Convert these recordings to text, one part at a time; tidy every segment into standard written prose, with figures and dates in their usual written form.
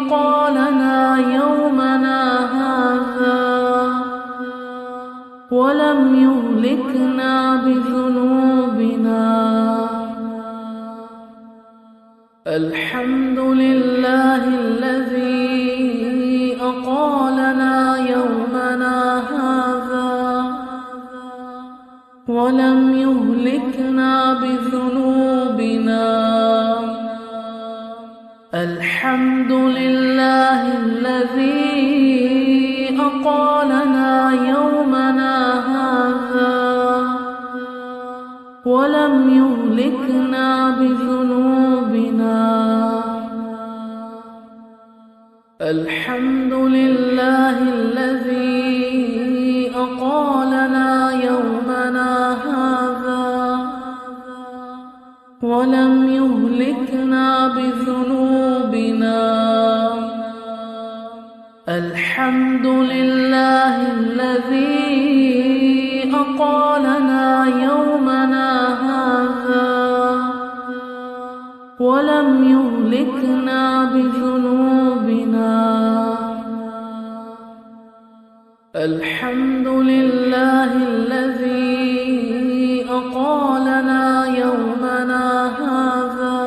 أقالنا يومنا هذا ولم يهلكنا بذنوبنا. الحمد لله الذي أقالنا يومنا هذا ولم يهلكنا بذنوبنا. الحمد لله الذي أقالنا يومنا هذا ولم يهلكنا بذنوبنا. الحمد لله الذي أقالنا يومنا هذا ولم يهلكنا بذنوبنا. الحمد لله الذي أقالنا يومنا هذا ولم يهلكنا بذنوبنا. الحمد لله الذي أقالنا يومنا هذا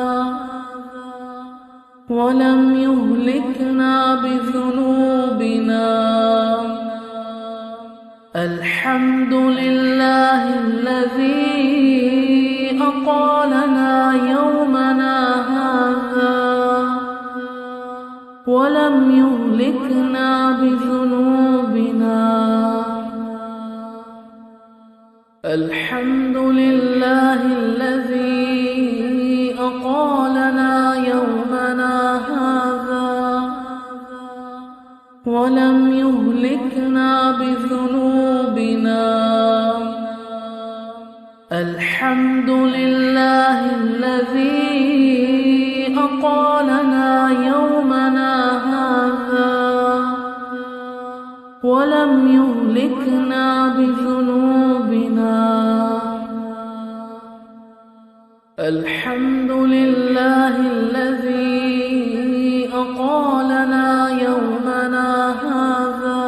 ولم يهلكنا بذنوبنا. الحمد لله الذي أقالنا يومنا هذا ولم يهلكنا بذنوبنا. الحمد لله الذي أقالنا يومنا هذا ولم يهلكنا بذنوبنا. الحمد لله الذي أقالنا يومنا هذا ولم يهلكنا بذنوبنا. الحمد لله الذي أقالنا يومنا هذا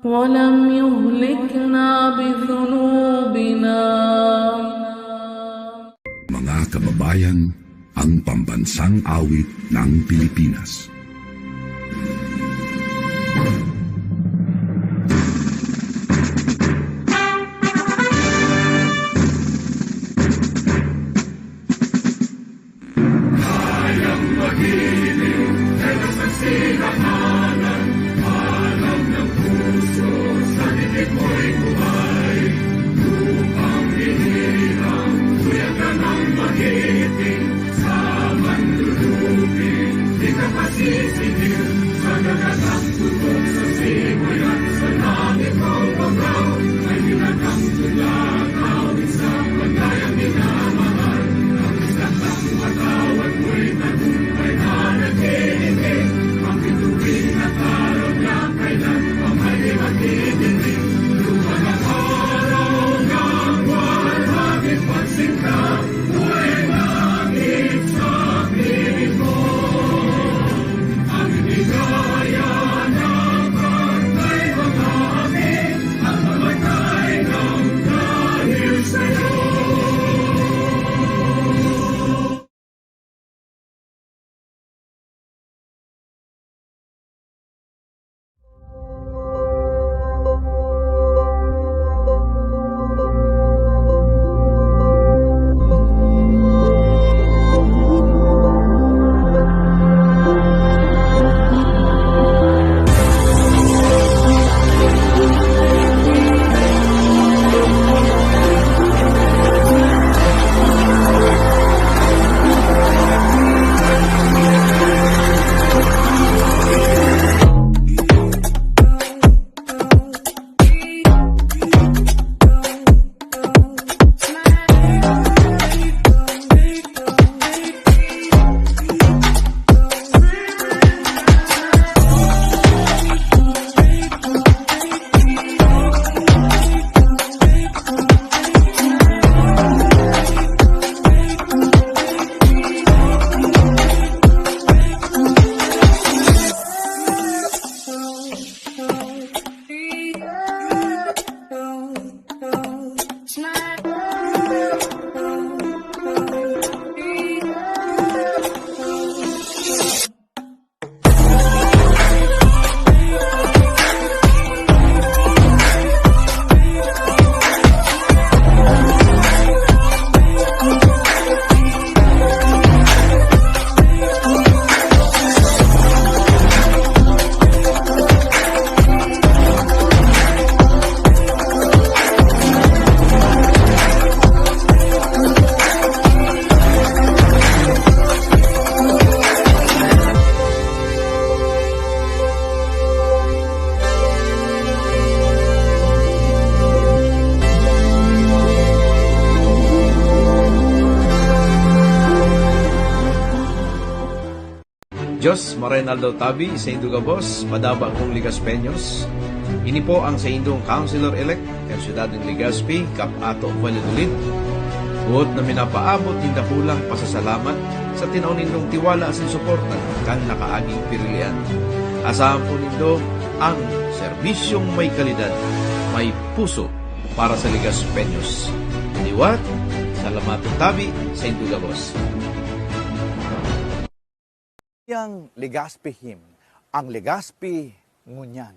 ولم يهلكنا بذنوبنا. Mga kababayan, ang pambansang awit ng Pilipinas. Sa manlulubi, di ka Diyos, Marinaldo Tabi, sa Indong Gabos, Madaba kong Ligas Peños. Ini po ang sa Indong Councilor-elect, ng Siyudad ng Legazpi, Cap Ato, Valladolid. Buot na minapaabot ng dakulang pasasalamat sa tinaon nindong tiwala at suporta kan nakaaging pirilian. Asahan po nindo ang serbisyong may kalidad, may puso para sa Ligas Peños. Liwat, salamat Tabi, sa Indong Gabos. Yang Legazpi hymn, ang Legazpi ngunyan.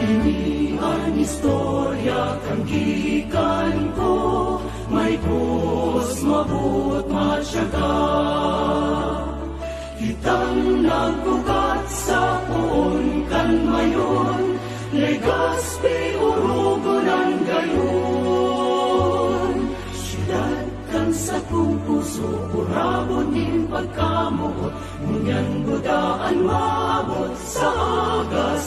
Ini ang istorya kanggikan ko, may pus mabut matsyaga. Kitang nagbukat sa puon kan mayon, Legazpi urugon ang gayon. Siyudad kan sa kong puso, urabon din pagkamuot, ngunyan budaan maabot sa aga,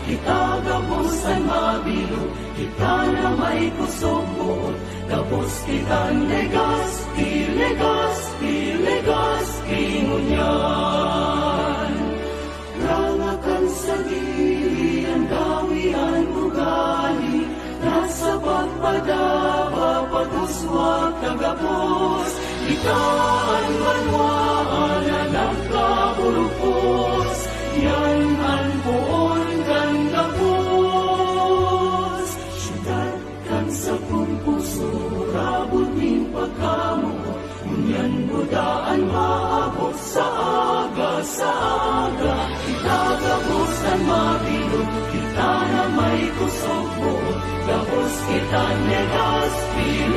kita gabusan mabilo, kita na may kusog buot, tapos kita Legazpi, ngunyan. Rangakan sa diri, ang gawian ugali, nasa pagpadaba, paguswag tagapos, itaan manwaan na nagkaburupos, yan ang puon kan gapos. Siyudad kan sa puso, rabot ning pagkamo, ngunyan budaan maabot sa aga, kita gapos ang mabilog, kita na may kusog buot, gapos kita Legazpi.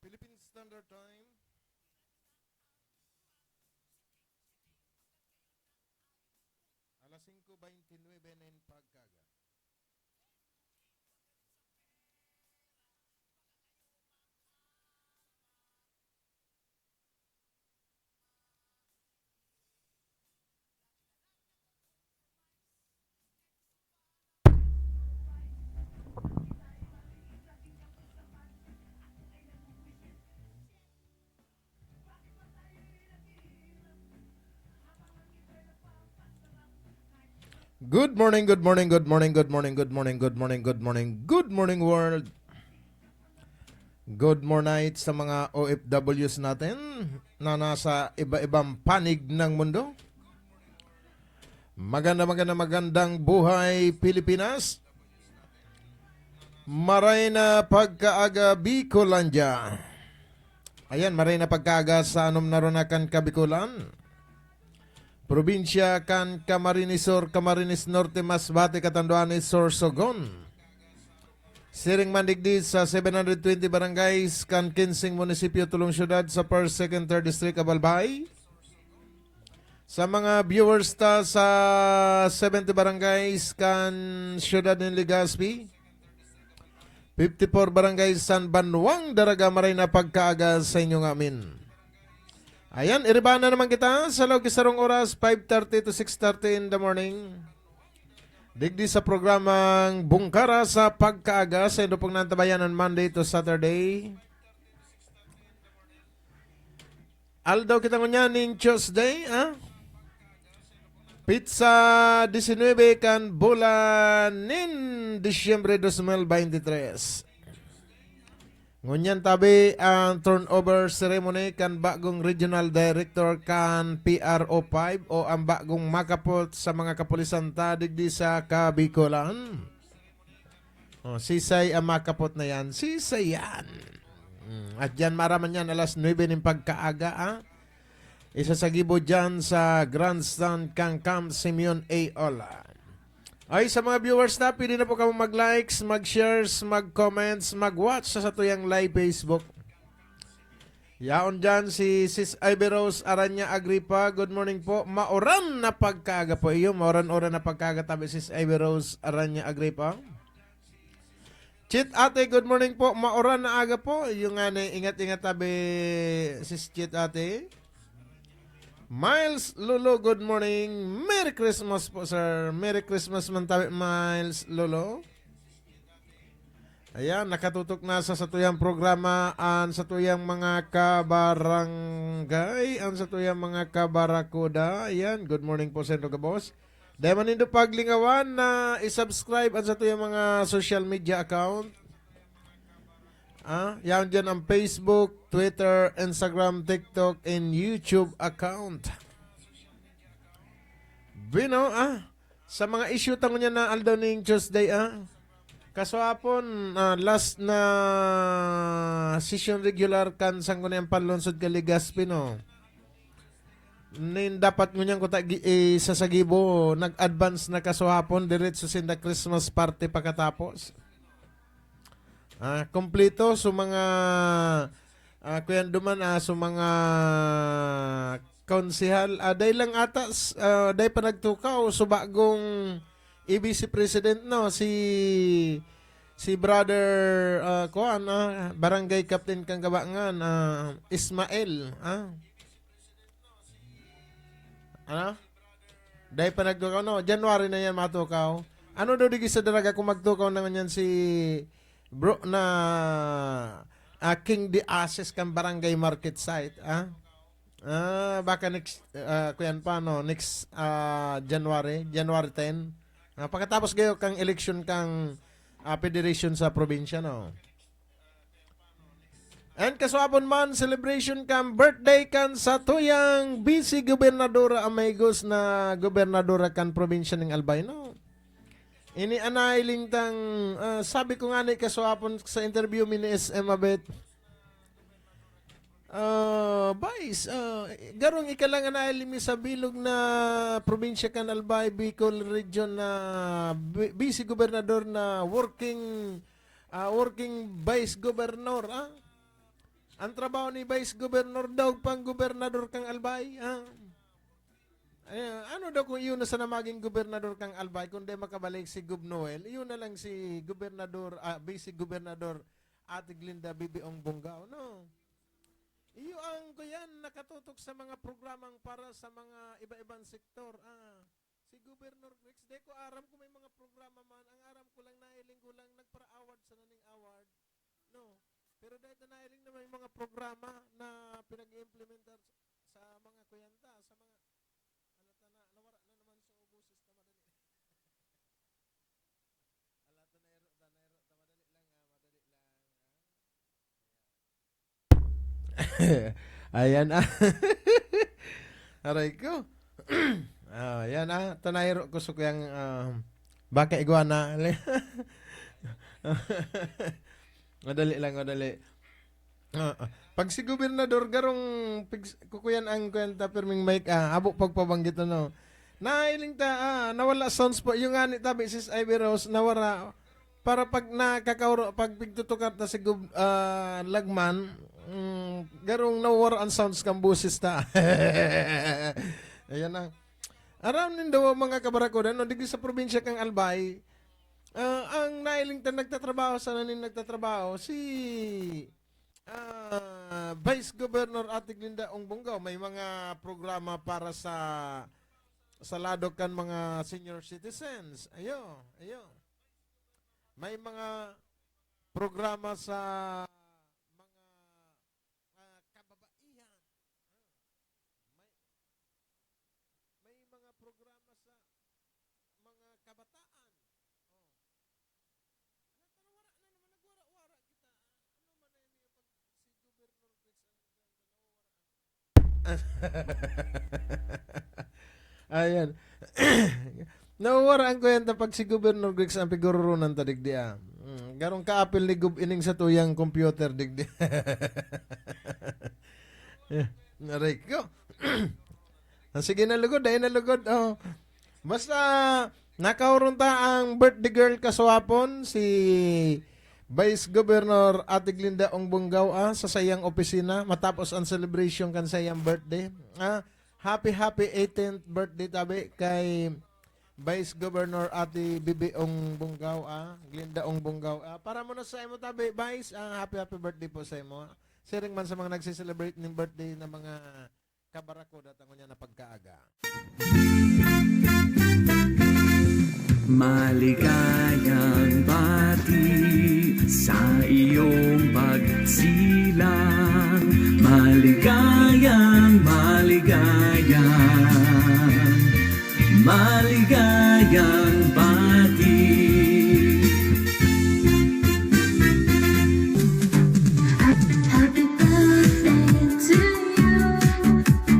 Philippine Standard Time. Alas 5:29 na yung pagkaga. Good morning world. Good morning sa mga OFWs natin na nasa iba-ibang panig ng mundo. Magandang buhay Pilipinas. Maray na pagkaaga Bicolandia. Ayan, maray na pagkaaga sa anom naronakan Kabikulan. Probinsya kan Camarines Sur, Camarines Norte, Masbate, Catanduanes, Sorsogon. Siring mandigdi sa 720 barangays kan 15 munisipyo tulong syudad sa 1st, 2nd, 3rd District Abalbay. Sa mga viewers ta sa 70 barangays kan syudad ng Legazpi. 54 barangays San Banwang, Daraga, maray na pagkaaga sa inyong amin. Ayan, iribahan na naman kita sa log isarong oras, 5:30 to 6:30 in the morning. Digdi sa programang Bungkara sa Pagkaaga sa ito pong nantabayan on Monday to Saturday. Aldaw kita ngunyan ning Tuesday, Pizza 19 kan bulan nin Disyembre 2023. Ngunyan tabi ang turnover ceremony kan bagong regional director kan PRO5 o ang bagong makapot sa mga kapulisan tadigdi sa Kabikulan. Sisay ang makapot na yan. Sisay yan. At yan maraman yan alas 9 ng pagkaaga. Isa sa gibo dyan sa Grandstand kang Camp Simeon A. Ola. Ay, sa mga viewers na, pwede na po kamo mag-likes, mag-shares, mag-comments, mag-watch sa tuyang live Facebook. Yaon dyan si Sis Ivy Rose Aranya Agripa. Good morning po. Maoran na pagkaga po iyo. Maoran-oran na pagkaga tabi Sis Ivy Rose Aranya Agripa. Chit ate, good morning po. Maoran na aga po. Yung nga ingat-ingat tabi Sis Chit ate. Miles Lolo, good morning. Merry Christmas po, sir. Merry Christmas man tabi, Miles Lolo. Ayan, nakatutok na sa tuyang programa an sa tuyang mga kabarangay, an sa tuyang mga kabarakuda. Ayan, good morning po, Sendo Gabos. Dahil manindo paglingawan na isubscribe an sa tuyang mga social media account. Yan dyan ang Facebook, Twitter, Instagram, TikTok, and YouTube account. Bino, sa mga issue tango niya na aldaw ning Tuesday, kaswapon, last na session regular kan sang ko na yung panlonsod ka Ligaspi, no? Nin dapat ngunyan ko sa Sagibo, nag-advance na kaswapon, diretso sinda Christmas party pagkatapos. Kompleto so mga kuyan duman so mga konsehal day lang ata day pa nagtukaw so bagong EBC president no si brother kuan barangay captain kang Gabangan Ismael ano day pa nagtukaw no January na yan matukaw ano daw digi sa daraga kung magtukaw na yan si bro na King the Asses kan barangay market site baka next kuyan pa no next January 10 pagkatapos gayo kang election kang federation sa probinsya no. And kaswapon man celebration kang birthday kan sa tuyang busy gobernadora amigos na gobernadora kan probinsya ng Albay no. Ini anailing tang sabi ko nga ni kaswapon sa interview mi ni SM Abet. Vice, garong ikalang anailing mi sa bilog na probinsya kan Albay, Bicol region na vice gobernador na working vice governor. Ang trabaho ni vice governor daw pang gobernador kang Albay. Ano daw kung iyon na sa namaging gobernador kang Albay, kung di makabalik si Gub Noel, iyon na lang si gobernador, basic gobernador Ate Glinda Bibiong Bunggao, no? Iyo ang kuyan nakatutok sa mga programang para sa mga iba-ibang sektor. Si Governor Rex, di ko aram kung may mga programa man, ang aram ko lang nailing ko lang nagpara-award sa naning award, no? Pero dahil na nailing na may mga programa na pinag-implementar sa mga kuyanta, sa mga ayan aray ko. Ayan tanayro ko sa kuyang baka iguana. Madali lang. Pag si gobernador garong kukuyan ang kwenta perming mic abo pagpabanggit no. Nailing ta nawala sounds po yung ani tabi sis Ivy Rose nawara para pag nakakauro pag pigtutukat na si lagman garong nawar ang sounds kang busis ta. Ayan na. Around din daw mga kabarakoda, no, digi sa probinsya kang Albay, ang nailing ta nagtatrabaho sa nanin nagtatrabaho, si Vice Governor Ate Glinda Bunggao, may mga programa para sa ladok kan mga senior citizens. Ayo. May mga programa sa ayan. Nawara ang kwenta pag si Governor Griggs ang pigururunan ta digdi garong kaapil ni Gub ining sa tuyang computer digdi. Naray ko. Sige, nalugod, ay nalugod. Oh. Basta, nakauron ta ang birthday girl kaswapon, si Vice Governor Ate Glinda Ongbonggaw sa sayang opisina, matapos ang celebration kan sayang birthday. Happy 18th birthday tabi kay Vice Governor Ate Bibi Ongbonggaw, Glinda Ongbonggaw. Para mo na sa imo tabi, Vice, happy birthday po sa imo. Siring man sa mga nagse-celebrate ng birthday ng mga kabarako datangon niya na pagkaaga. Maligayang bati sa iyong pagsilang. Maligayang, maligayang bati. Happy birthday to you.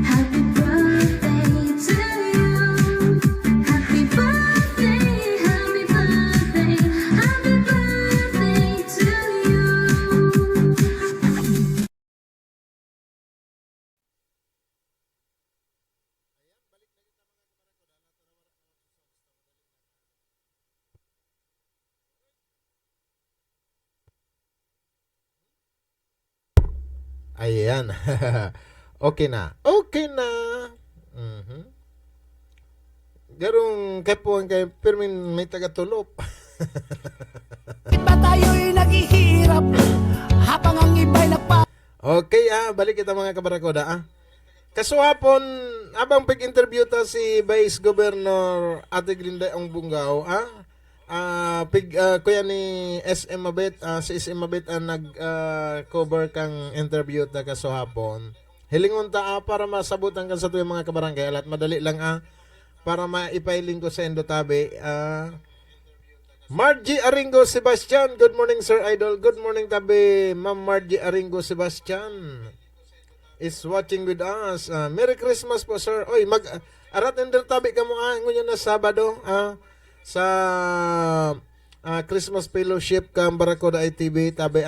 Happy birthday to you. Happy birthday, happy birthday, happy birthday to you. Ayan. Okay na. Okay na. Garong kapuan kay Pirmin may tagatulop. Pa tayo'y naghihirap habang ang iba'y nagpa... Okay, balik kita mga kabarakoda. Kasuhapon, abang pag-interview ta si Vice Governor Ate Glinda Ongbonggaw, kuya ni SM Mabet, si SM Mabet nag-cover kang interview ta kasuhapon. Hilingon ta para masabutan kan sa tuyong mga kabarangay, alat madali lang para maipailing ko sa Endotabe. Margie Aringo Sebastian, good morning Sir Idol. Good morning tabi, Ma'am Margie Aringo Sebastian is watching with us. Merry Christmas po sir. Oy, arat ender tabi ka mo ngunyan na Sabado sa Christmas Fellowship kang Barracuda ITV tabi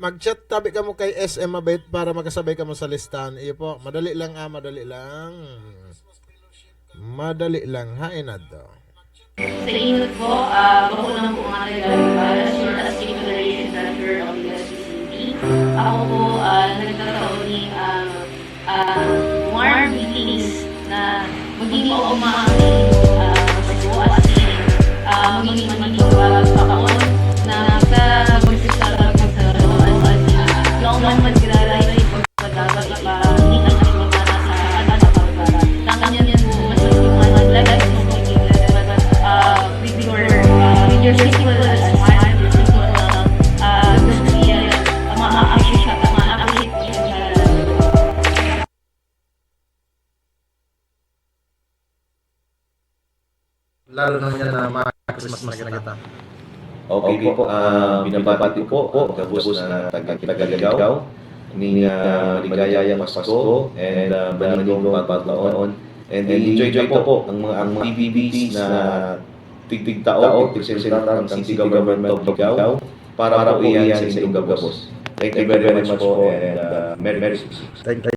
mag-chat tabi ka mo kay SM Mabet para makasabay ka mo sa listahan. Iyo po, madali lang madali lang. Madali lang Inado. Sa inyo po, ako lang po mga naglalabas, your Assistant Relations Manager of the SPCB. Ako po, nagkakaroon ni warm meetings na maging o umaamin sa po as maging pagkakaon na mag-sisarap sa long magkiraray pagkadaga hindi na nagpapara sa pagkakaon. Tangan yan po, mas mga lagay with your simple smile, your simple ma-appreciate po siya. Lalo na yan na mga Christmas na kita. Okay po, binabati po ang kabus na taga-Ligao ni maligayang Pasko and banigong pagpataon. And enjoy po ang mga PBBs na tigtaog, representant ng City Government of Ligao para po iyan sa inyong gabos. Thank you very much po and Merry Christmas. Thank you.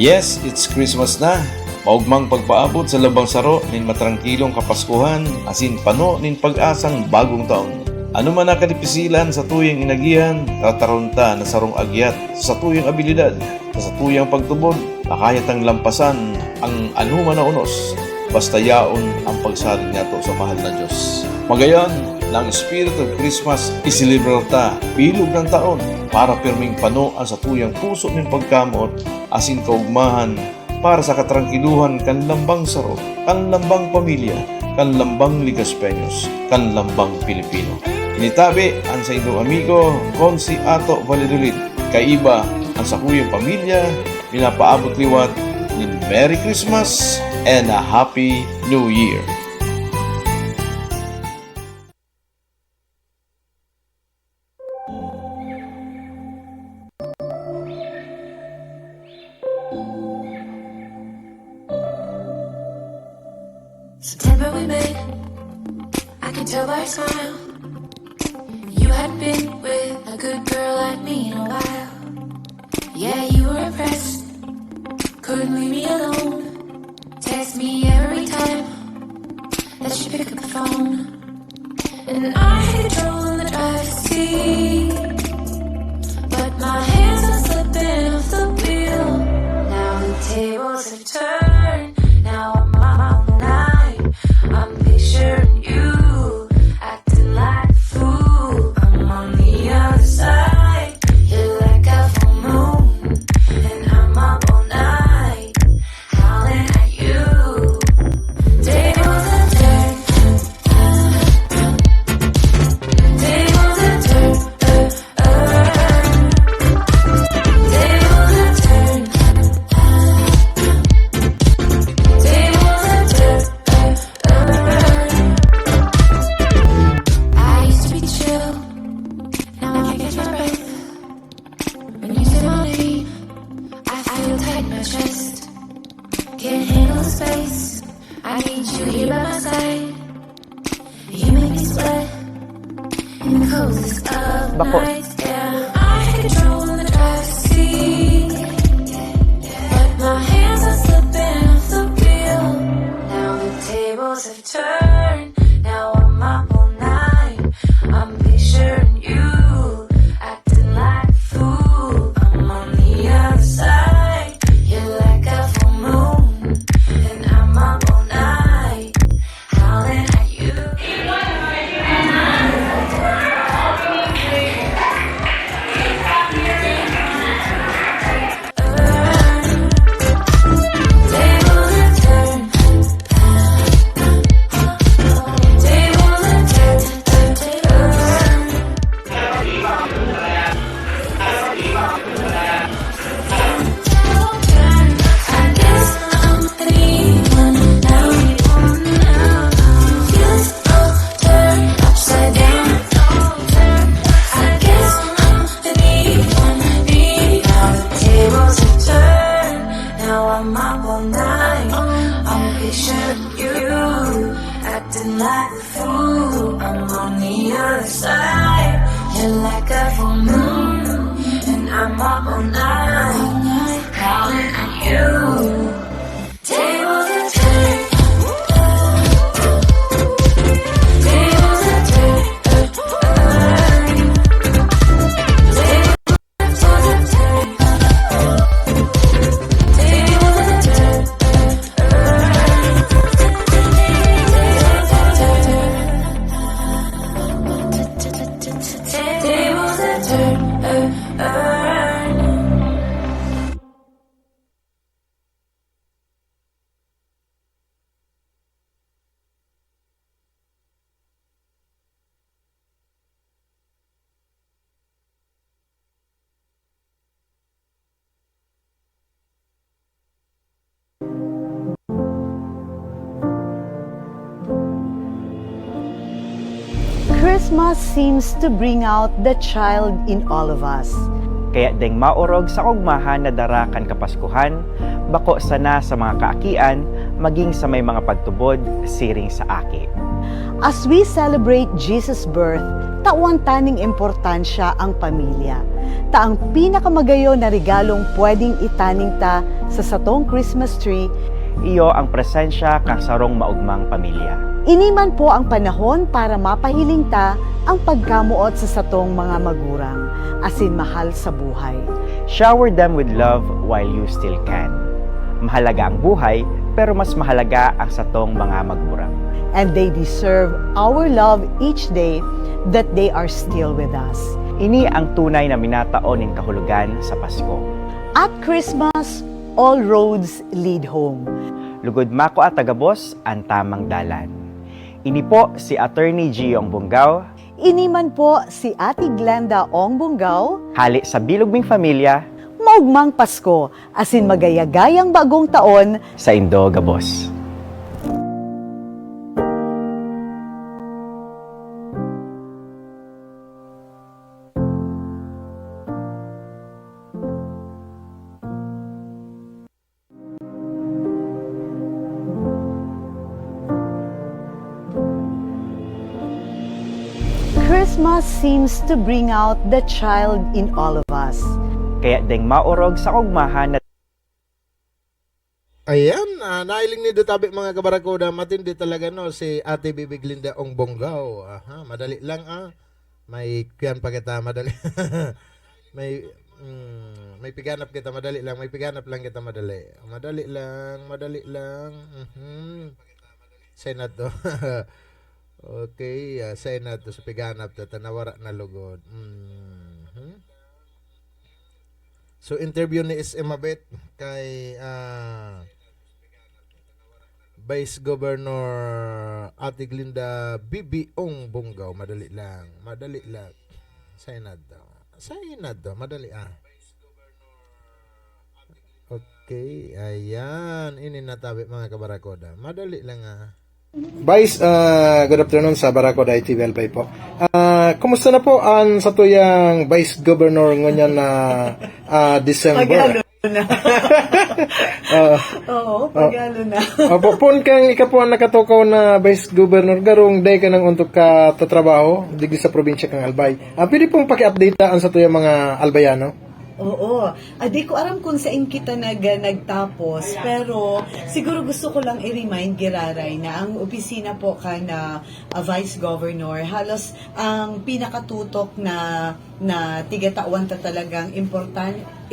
Yes, it's Christmas na. Maugmang pagpaabot sa labang saro nin matrangkilong kapaskuhan, asin pano nin pag-asang bagong taon. Ano man nakadipisilan sa tuyang inagihan, tatarunta na sarong agyat sa tuyang abilidad, sa tuyang pagtubod, makayat ang lampasan ang anuman na unos, basta yaon ang pagsalig nato sa mahal na Diyos. Magayon, ng Spirit of Christmas isilibrar ta, bilog ng taon, para pirming pano ang sa tuyang puso ng pagkamot, asin kaugmahan, para sa katrangkiluhan kan lambang saro, kan lambang pamilya, kan lambang Ligaspeños, kan lambang Pilipino. Initabi ang sa inyong amigo, Consi Ato Valladolid, kaiba ang sa kuyang pamilya, minapaabot liwat ng Merry Christmas and a Happy New Year. tell by your smile you had been with a good girl like me in a while. Yeah, you were impressed, couldn't leave me alone. Text me every time that she pick up the phone. And I had control in the driver's seat, but my hands are slipping off the wheel. Now the tables have turned. Now I'm all night. I'm picturing you acting like a fool. I'm on the other side. You're like a full moon, and I'm up all night, howling at you. Tables have turned. Tables have turned. Tables have turned. Tables have turned. I used to be chill, now I can't catch my breath. When you say my name, I feel tight in my chest. Can't handle the space, I need you here by my side. You make me sweat in the coziest of nights. Yeah, I had control in the driver's seat, but my hands are slipping off the wheel. Now the tables have turned. Now I'm up all night. I'm picturing you acting like a fool. I'm on the other side. You're like a full moon, and I'm up all night, howling at you. Tables have turned. Tables have turned. I guess I'm anyone now. Feels all turned upside down. I guess I'm anyone me now. The tables have turned. Now I'm up all night. I'm picturing you acting like a fool. I'm on the other side. You're like a full moon, and I'm up all night, howling at you. Tables have turned. Tables have turned. Tables have turned. Tables have turned. Tables have turned. Christmas seems to bring out the child in all of us. Kaya ding maorog sa ugmahan na darakan kapaskuhan, bako sana sa mga kaakian, maging sa may mga pagtubod, siring sa aki. As we celebrate Jesus' birth, tawan taning importansya ang pamilya. Ta ang pinakamagayo na regalong pwedeng itaning ta sa satong Christmas tree, Iyo ang presensya kang sarong maugmang pamilya. iniman po ang panahon para mapahiling ta ang pagkamuot sa satong mga magurang, asin mahal sa buhay. Shower them with love while you still can. Mahalaga ang buhay, pero mas mahalaga ang satong mga magurang. And they deserve our love each day that they are still with us. Ini ang tunay na minataon ning kahulugan sa Pasko. At Christmas, all roads lead home. Lugod mako at tagabos ang tamang dalan. Ini po si Attorney Giyong Bungaw. Iniman po si Ate Glenda Ong Bungaw. Hali sa Bilugming Pamilya. Maugmang Pasko, asin magayagayang bagong taon sa Indo Gabos. Christmas seems to bring out the child in all of us. Kaya ding maurog sa kugmahan na Ayan, nailing ni Dutabi mga kabarakoda, matindi talaga no, si Ate Bibi Glinda Ong Bonggao. Aha, madali lang May kuyan pa kita, madali. may piganap kita, madali lang. May piganap lang kita, madali. Madali lang. Senado. Okay, Senado sa piganap ta tanawara na lugod. So interview ni SM Mabet kay Vice Governor Ate Glinda Bibi Ong Bonggao. Madali lang. Senado, madali Okay, ayan. Ini natabi mga kabarakoda. Madali lang Vice, good afternoon sa Barakoda ITV Albay po. Kumusta na po ang satuyang Vice Governor ngunyan na December? Oo, pagalo na. Pun kang ikaw ang nakatukaw na Vice Governor garong day ka nang untuk ka tatrabaho digdi sa probinsya kang Albay. Pwede pong paki-update ang satuyang mga Albayano? Oo. Di ko aram kung saan kita nagtapos, pero siguro gusto ko lang i-remind Giraray na ang opisina po ka na Vice Governor, halos ang pinakatutok na tigatawan ta talagang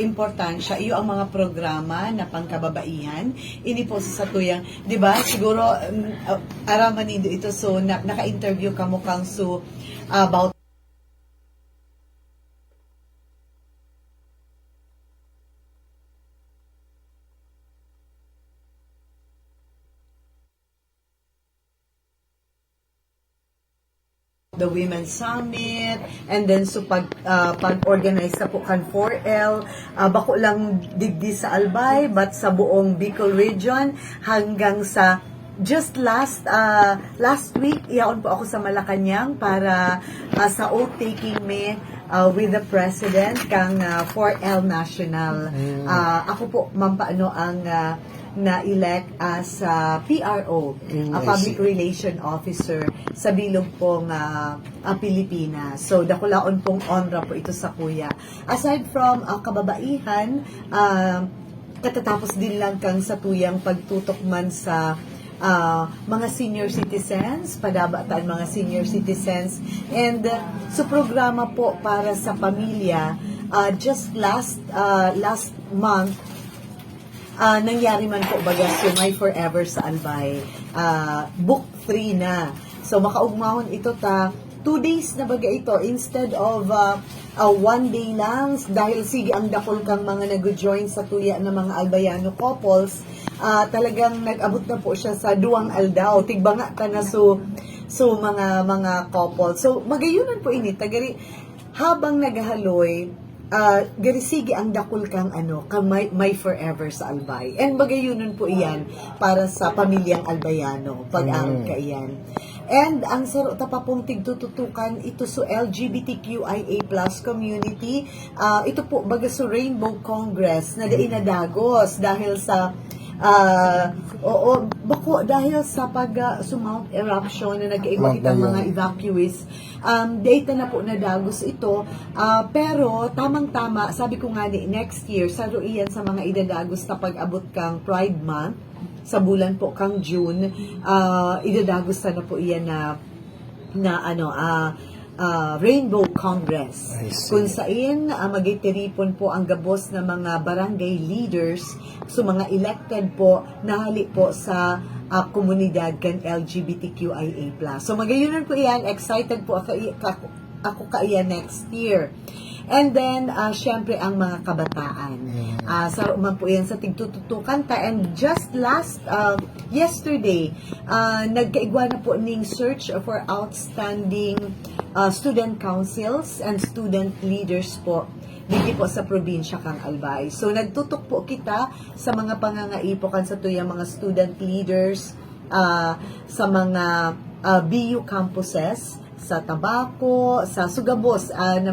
importansya iyo ang mga programa na pangkababaihan. Ini po sa satuyang, 'di ba? Siguro araman nindo ito, so naka-interview ka mo kang about the Women's Summit, and then so pag-organize na po kan 4L, bako lang digdi sa Albay, but sa buong Bicol region, hanggang sa just last week, iyaon po ako sa Malacanang para sa oath-taking me with the President kang 4L National. Ako po, mampaano ang na-elect as PRO, Public Relation Officer sa bilog pong Pilipinas. So, dakulaon pong honra po ito sa kuya. Aside from kababaihan, katatapos din lang kang sa tuyang pagtutok man sa mga senior citizens, padabataan mga senior citizens, and so programa po para sa pamilya. Just last month, nangyari man po baga My Forever sa Albay. Book 3 na. So makaugmahon ito 2 days na baga ito instead of 1 day lang, dahil sige ang dakol kang mga nag-join sa tuya ng mga Albayano couples. Talagang nag-abot na po siya sa 2 aldaw. Tigbanga ka na so mga couple. So magayunan po ini tagari habang naghahaloy, garisigi ang dakol kang My Forever sa Albay. And bagayunan po iyan para sa pamilyang Albayano. Pag-arot ka iyan. And ang saro pa pong tigtututukan ito so LGBTQIA+ community. Ito po baga so Rainbow Congress na inadagos dahil sa dahil sa Mount eruption na nag-iwan itang mga evacuees, data na po nadagos ito, pero tamang-tama, sabi ko nga next year, sa iyan sa mga idadagos na pag-abot kang Pride Month, sa bulan po kang June, idadagos na po iyan Rainbow Congress, kung saan magitiripon po ang gabos ng mga barangay leaders, so mga elected po, nahali po sa komunidad kan LGBTQIA+. So magayunan po iyan, excited po ako kaiyan next year. And then, syempre, ang mga kabataan. Sa man po yan sa tigtututukan ta. And just yesterday, nagkaigwa na po ning search for outstanding student councils and student leaders po dito po sa probinsya kang Albay. So, nagtutok po kita sa mga pangangaipokan sa tuyang mga student leaders sa mga BU campuses sa tabako, sa sugabos na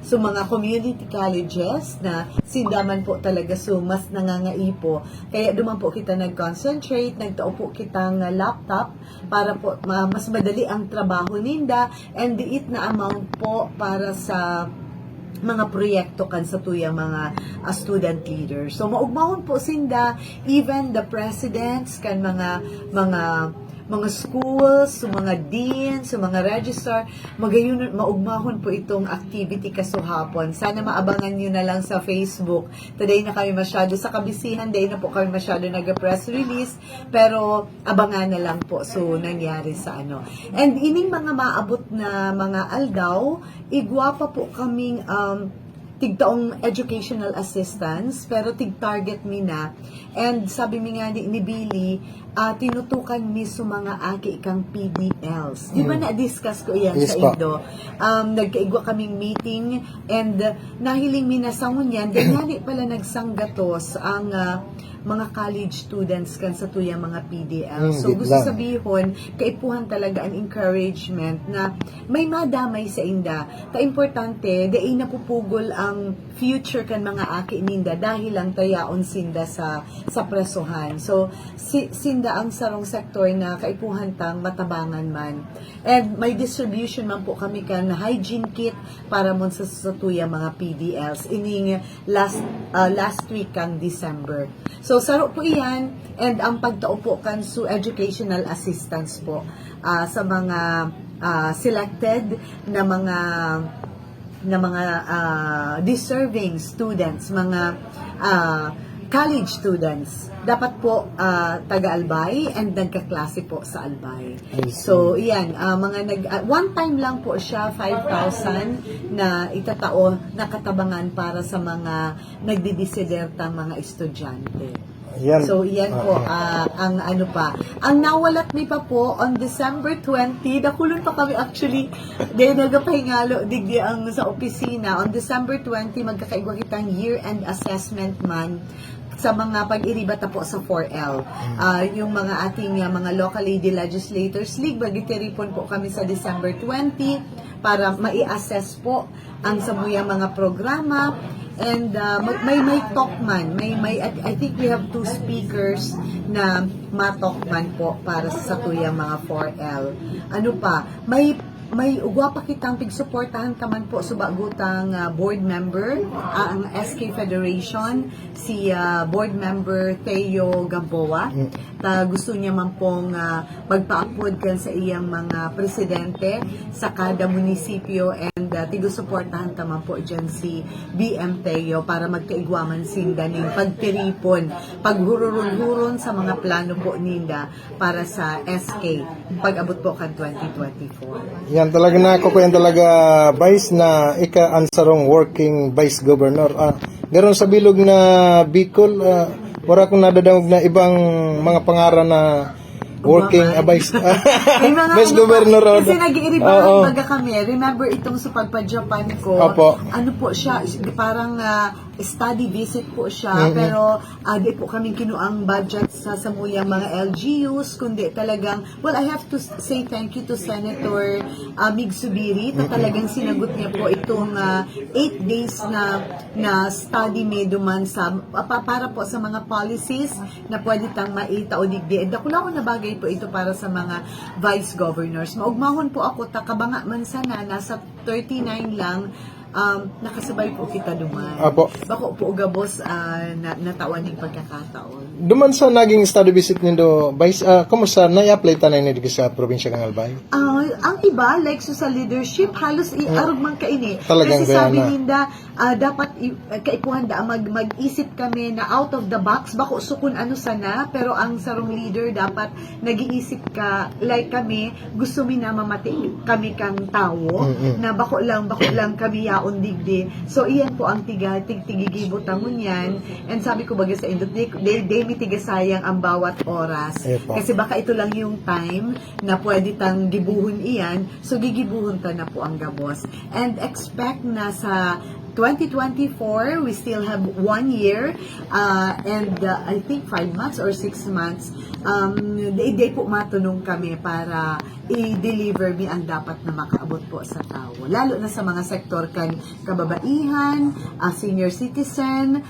mga community colleges na sindaman po talaga mas nangangaipo. Kaya duman po kita nag-concentrate, nagtao po kitang laptop para po mas madali ang trabaho ninda and diit na amount po para sa mga proyekto kan sa tuyang mga student leaders. So maugmahon po sinda even the presidents kan mga schools, mga deans, mga registrar, magayon maugmahon po itong activity kasuhapon. Sana maabangan nyo na lang sa Facebook. Today na kami masyado sa kabisihan, day na po kami masyado nag-press release, pero abangan na lang po so nangyari sa ano. And ining mga maabot na mga aldaw, igwapa po kaming tigtaong educational assistance, pero tig-target mi na. And sabi mi nga ni Billy, tinutukan mi sa mga aki ikang PDLs. Di ba na-discuss ko iyan sa Indo? Nagkaigwa kaming meeting and nahiling mi na sa ngunyan, ganyan pala nagsanggatos ang mga college students kan sa tuyang mga PDL. So gusto sabihin, kaipuhan talaga ang encouragement na may madamay sa inda. Kaimportante, dahil napupugol ang future kan mga aki ninda dahil lang tayaon sinda sa presohan. So sinda ang sarong sektor na kaipuhan tang matabangan man. And may distribution man po kami kan hygiene kit para mo sa tuyang mga PDLs ining last week kang December. So, saro po iyan, and ang pagtao po kan su educational assistance po sa mga selected na mga deserving students, mga college students. Dapat po taga-Albay and nagkaklase po sa Albay. So, iyan, one time lang po siya, 5,000 na itatao na katabangan para sa mga nagdidesidertang mga estudyante. Yan. So, iyan po, ang ano pa. Ang nawalat mi pa po, on December 20, nakulon pa kami actually, dahil nagapahingalo, digdi ang sa opisina. On December 20, magkakaigwa kitang year-end assessment man sa mga pag-iribata po sa 4L. Yung mga ating mga local lady legislators league, magitiripon po kami sa December 20 para mai-assess po ang samuyang mga programa. And may talkman, I think we have 2 speakers na ma-talkman po para sa tuyang mga 4L. Ano pa, may ugwa pa kitang pigsuportahan taman po sa bagutang board member, ang SK Federation, si board member Teo Gamboa. Gusto niya man pong magpa-upload kan sa iyang mga presidente sa kada munisipyo and tigusuportahan taman po dyan si BM Teo para magkaigwaman sinda ning pagtiripon, paghururon-huron sa mga plano po ninda para sa SK pag-abot po kan 2024. Yan talaga na ako yan talaga vice na ika-ansarong working vice governor. Garon sa bilog na Bicol, wala akong nadadawag na ibang mga pangaran na working vice vice governor. Kasi nag-iiribahan baga kami. Remember itong sa pagpa-Japan ko, ano po siya, parang study visit po siya, pero di po kami kinuang budget sa samuyang mga LGUs, kundi talagang, well, I have to say thank you to Senator Mig Subiri, na talagang sinagot niya po itong 8 days na study meduman sa, para po sa mga policies na pwede tang maita o digdi. And ako lang na bagay po ito para sa mga vice governors. Maugmahon po ako, takabanga man sana, nasa 39 lang, nakasabay po kita duman. Bako po ugabos natawan ng pagkakataon. Duman sa naging study visit nindo, Vice, kumusta na-apply tanay ni sa probinsya ng Albay? Ang iba, like so sa leadership, halos arog man kaini. Talagang kasi sabi ninda, dapat kaipuhan da mag-isip kami na out of the box, bako sukun ano sana, pero ang sarong leader dapat nag-iisip ka, like kami, gusto mi na mamati kami kang tao, na bako lang kami yaon digdi. So iyan po ang tigigibot-angon yan. And sabi ko baga sa indot, they mitigasayang ang bawat oras. Kasi baka ito lang yung time na pwede tang gibuhon iyan, so gigibuhon ta na po ang gabos. And expect na sa 2024, we still have 1 year and I think 5 months or 6 months. Day po matunong kami para i-deliver mi ang dapat na makaabot po sa tao. Lalo na sa mga sektor kan kababaihan, senior citizen,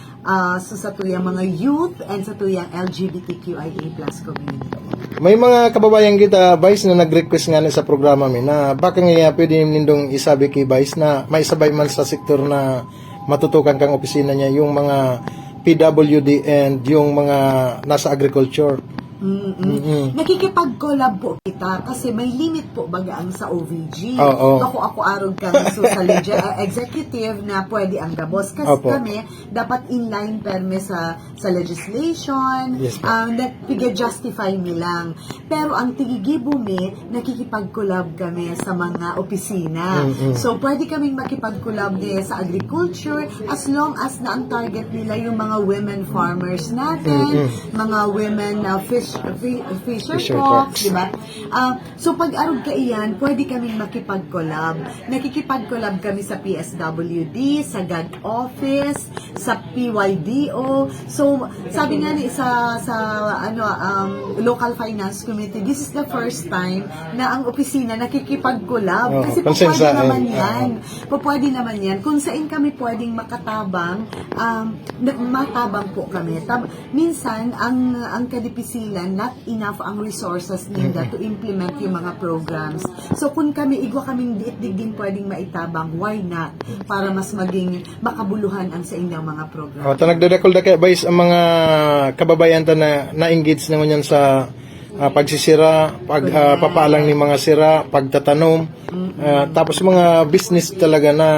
sa tuyang mga youth, and sa tuyang LGBTQIA+ community. May mga kababayan kita, Vice, na nag-request nga na sa programa mi na baka nga pwede nindong isabi kay Vice na may sabay man sa sektor na matutukan kang opisina niya yung mga PWD and yung mga nasa agriculture. Nakikipag-collab po kita kasi may limit po baga ang sa OVG. Oo. Ako arog kami sa executive na pwede ang gabos kasi Opo. kami dapat inline perme sa legislation. Yes, po. Pig-justify mi lang. Pero ang tigigibo mi, nakikipag-collab kami sa mga opisina. So pwede kaming makipag-collab sa agriculture as long as na ang target nila yung mga women farmers natin, mga women na fisher folks, di ba? So pag arog ka iyan, pwede kaming makipag-collab. Nakikipag-collab kami sa PSWD, sa GAD office, sa PYDO. So sabi nga ni sa local finance committee, this is the first time na ang opisina nakikipag-collab kasi pwede naman yan. Pwede naman yan. Kung saan kami pwedeng makatabang, matabang po kami. Minsan ang kadipisilan not enough ang resources nila to implement yung mga programs. So kung igwa kaming diit-dig din pwedeng maitabang, why not? Para mas maging makabuluhan ang sa inyong mga program. Nagdadakol na kay Vice ang mga kababayan ta na-engage na ngunyan sa pagsisira, papaalang ni mga sira, pagtatanom, tapos mga business talaga na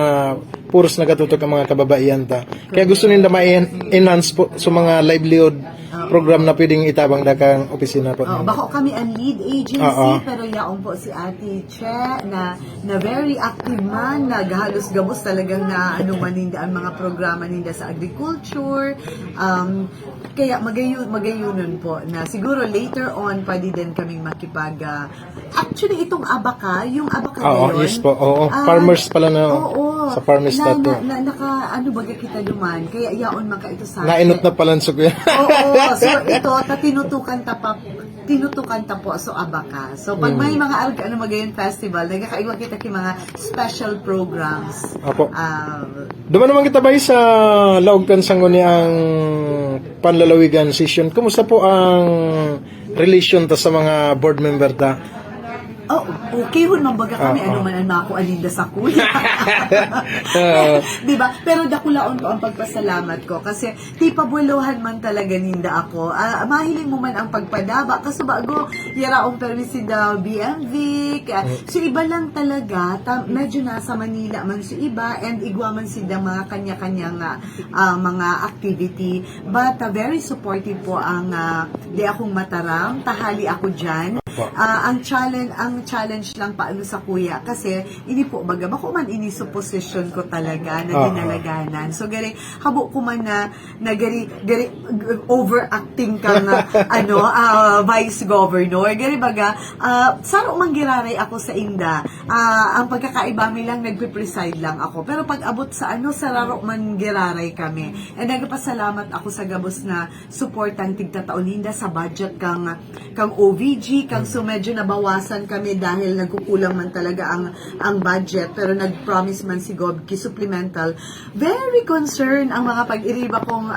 puros nagatutok ang mga kababayan ta. Kaya gusto nila ma-enhance po sa mga livelihood program na pwedeng itabang dakang opisina po. Bako kami ang lead agency, pero yaong po si Ate Che na very active man, naghalos gabos talagang na maninda ang mga programa ninda sa agriculture. Kaya magayunon po na siguro later on pwede din kaming makipag actually itong abaka, yung abaka na yun. Yes po. Farmers pala na sa farmers natin. Baga kita duman, kaya yaon maka ito sa Nainot na palansok yan. So ito tinutukan ta po so abaka. So pag may mga magayon festival, nagkakaiwa kita ki mga special programs. Opo. Duman naman kita ba sa Laugkan Sangguni ang panlalawigan session. Kumusta po ang relation ta sa mga board member ta? Okay hun mambaga kami man ang ako aninda sa kuya. Diba? Pero dakulaon ko ang pagpasalamat ko kasi ti pabulohan man talaga ninda ako. Mahiling mo man ang pagpadaba kasi bago yaraong permisi da BMV. So iba lang talaga, medyo nasa Manila man si iba and igwa man sila mga kanya-kanyang mga activity. But very supportive po ang di akong mataram, tahali ako dyan. Ang challenge lang paano sa kuya kasi ini po baga bako man ini supposition ko talaga na dinalaganan. So gari habo ko man na gari overacting kang vice governor. Gari baga saro man giraray ako sa inda. Ang pagkakaiba mi lang nagpe-preside lang ako. Pero pag abot sa sararo man giraray kami. And nagpasalamat ako sa gabos na suportan tigtataon ninda sa budget kang OVG kang so medyo nabawasan kami dahil nagkukulang man talaga ang budget pero nag-promise man si Gobki supplemental. Very concerned ang mga pag-iriba kong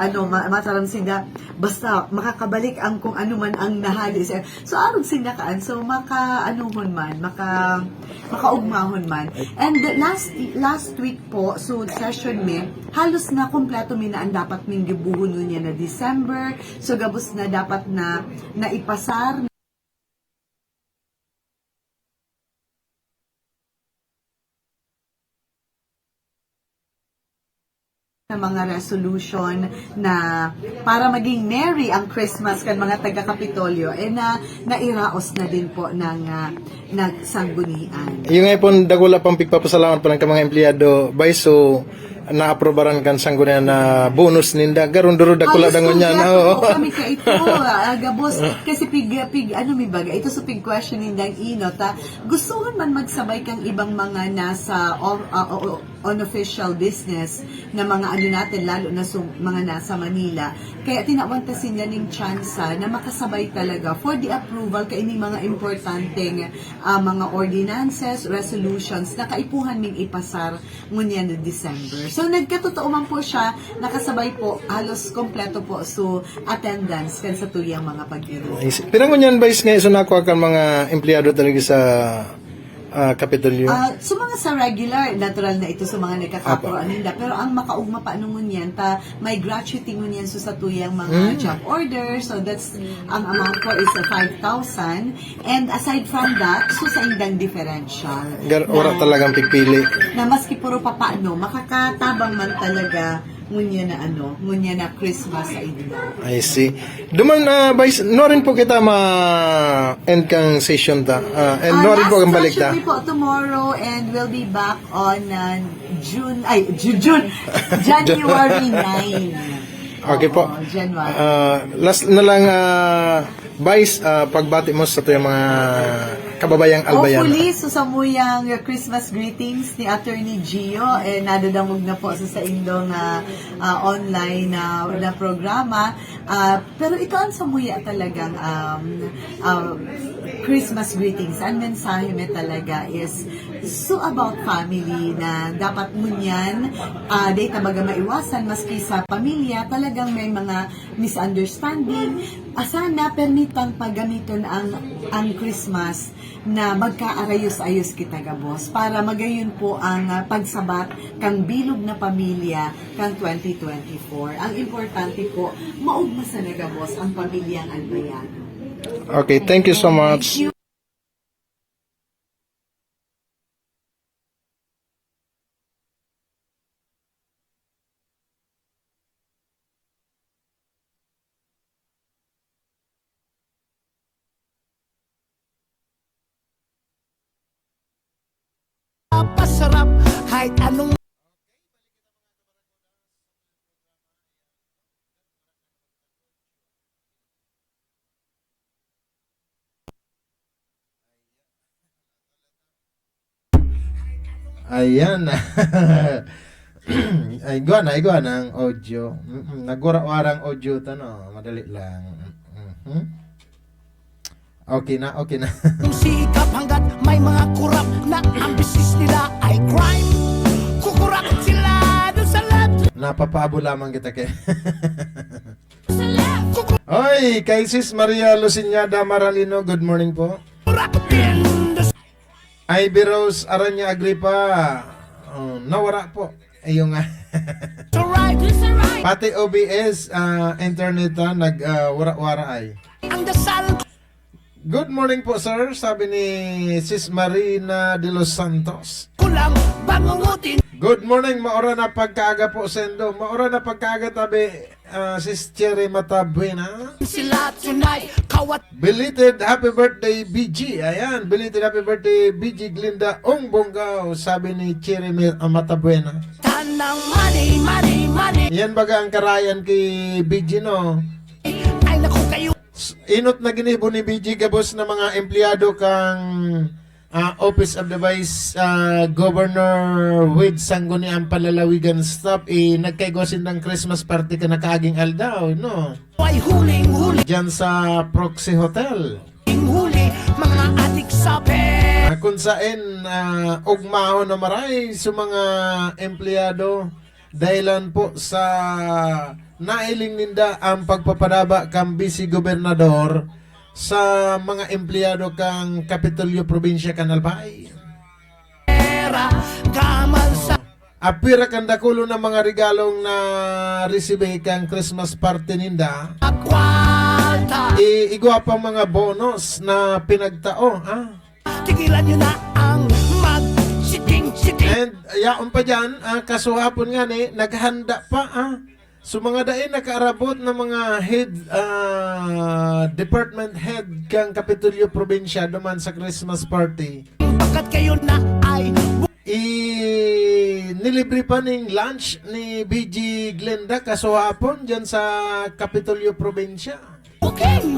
mataram sila basta makakabalik ang kung ano man ang nahali. So arog sinakaan so makaugmahon man. And last week po so session mi halos na kompleto mi na ang dapat ming gibuhon niya na December. So gabos na dapat na ipasar na mga resolution na para maging merry ang Christmas kan mga taga-Kapitolyo na nairaos na din po ng sanggunian. Yung nga po dagula pang pigpapasalamat pa ng mga empleyado by so naaprobaran kan sanggunian na bonus ninda garon duro da kula dangon yan. Oo, kami ka ito, gabos. Kasi ano mi baga, ito sa pig question nindang inot, gustuhan man magsabay kang ibang mga nasa unofficial business na mga ano natin, lalo na mga nasa Manila. Kaya tinawantasin niya ng tsansa na makasabay talaga for the approval kaining mga importanteng mga ordinances, resolutions na kaipuhan ming ipasar ngunyan na December. So nagkatotoo man po siya, nakasabay po, halos kompleto po so attendance kan sa tuyang mga pag-iro. Pirang ngunyan ba is ngayon so nakuha kan mga empleyado talaga sa Kapitolyo? So mga sa regular, natural na ito sa mga nagkakapro aninda. Pero ang makaugma pa nung yan, may gratuity ngunyan so sa tuyang mga job order. So that's, ang amount po is 5,000. And aside from that, so sa indang differential. Wala talagang pipili. Na maski puro papaano, makakatabang man talaga ngunya na Christmas sa inyo. I see. Duman Vice, no rin po kita ma-end kang session ta. And no rin po kang balik ta. Last po tomorrow and we'll be back on January 9. Okay po. January. Last na lang, Vice, pagbati mo sa tuyang mga kababayang albayan. Hopefully, susamuyang Christmas greetings ni Attorney Gio. Nadadamog na po sa indong online na programa. Pero ito ang samuya talagang Christmas greetings. Ang mensahe mo talaga is so about family na dapat mo yan day tabaga maiwasan maski sa pamilya talagang may mga misunderstanding. Sana permitang paggamiton ang Christmas na magkaarayos-ayos kita gabos para magayon po ang pagsabat kang bilog na pamilya kang 2024. Ang importante po maugma sa nagabos ang pamilyang albayan. Okay, thank you so much. Pasarap kahit anong Ayan. Ay, gwa na ang audio. Nagwara-warang audio to, no? Madali lang. Okay na. sikap hanggat may mga kurap na ang business nila ay crime. Kukurap sila doon sa left. Napapabo lamang kita kay. Oy, kay Sis Maria Luciñada Maralino, good morning po. Ivy Rose Aranya Agripa, nawara po. Ayun nga. Pati OBS, internet nag-wara-wara ay. Ang dasal Good morning po sir, sabi ni Sis Marina de los Santos. kulang bangungutin. Good morning, maora na pagkaaga po sendo. Maora na pagkaaga tabi, Sis Cherry Matabuena. Sila tonight kawat Belated happy birthday BG. Ayan, belated happy birthday BG Glinda Ongbonggaw, sabi ni Cherry Matabuena. tanang money. Yan baga ang karayan kay BG no. Ay naku kayo. Inot na ginibo ni BG Gabos na mga empleyado kang Office of the Vice Governor with Sangguniang Palalawigan staff nagkaigwasin ng Christmas party ka nakaaging aldaw no. Ay huling Diyan sa Proxy Hotel. huli mga adik sa pera. Kung saan ugmaho na maray sa mga empleyado dahilan po sa nailing ninda ang pagpapadaba kang Vice Gobernador sa mga empleyado kang Kapitolyo Probinsya Kanalbay. Kamal sa Apira kang dakulo ng mga regalong na resibe kang Christmas party ninda. kwalta. Igwa pang mga bonus na pinagtao. Tigilan nyo na ang mag-chiting. And yaon pa dyan, kasuhapon nga ni, naghanda pa. So mga dain nakaarabot ng mga head, department head kang Kapitolyo Probinsya duman sa Christmas party. Bakit kayo na ay nilibre pa ning lunch ni BG Glenda kaswapon dyan sa Kapitolyo Probinsya. Booking,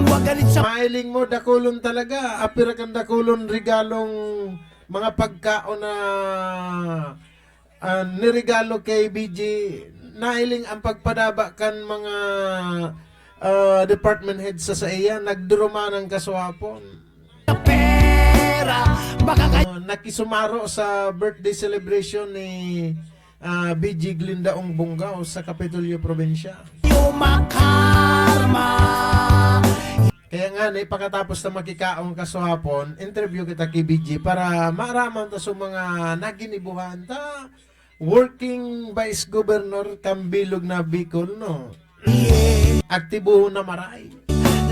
wag ganit sa Mailing mo, dakulon talaga. Apira kang dakulon regalong mga pagkaon na nirigalo kay BG. Nailing ang pagpadaba kan mga department heads sa iya. Nagduruma ng kaswapon. pera. Baka Nakisumaro sa birthday celebration ni BG Glenda Bungaw sa Kapitolyo Probinsya. kayo makarma. Kaya nga, pagkatapos na makikaong kasuhapon, interview kita kay BG para maaraman ta sa mga naginibuhan ta working vice governor Kambilog na Bicol, no? Aktibo na maray.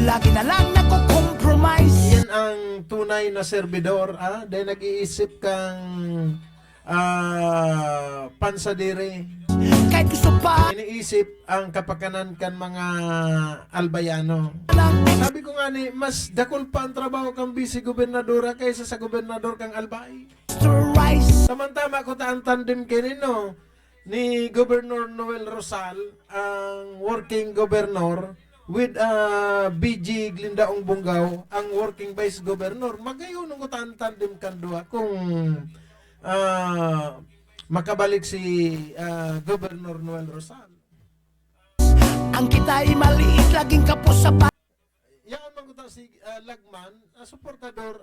Lagi na lang nako-compromise. Yan ang tunay na servidor, dahil nag-iisip kang pansadire. Kahit gusto pa Iniisip ang kapakanan kan mga albayano. Sabi ko nga mas dakol pa ang trabaho kang vice gobernadora kaysa sa gobernador kang albay. Samantama ko ta ang tandem kinino ni Governor Noel Rosal, ang working governor, with BG Glenda Bungaw, ang working vice governor. Magayon ko ta ang tandem kandua kung makabalik si Governor Noel Rosal. ang kita'y maliit, laging kapos sa Yan man ko si Lagman, supportador,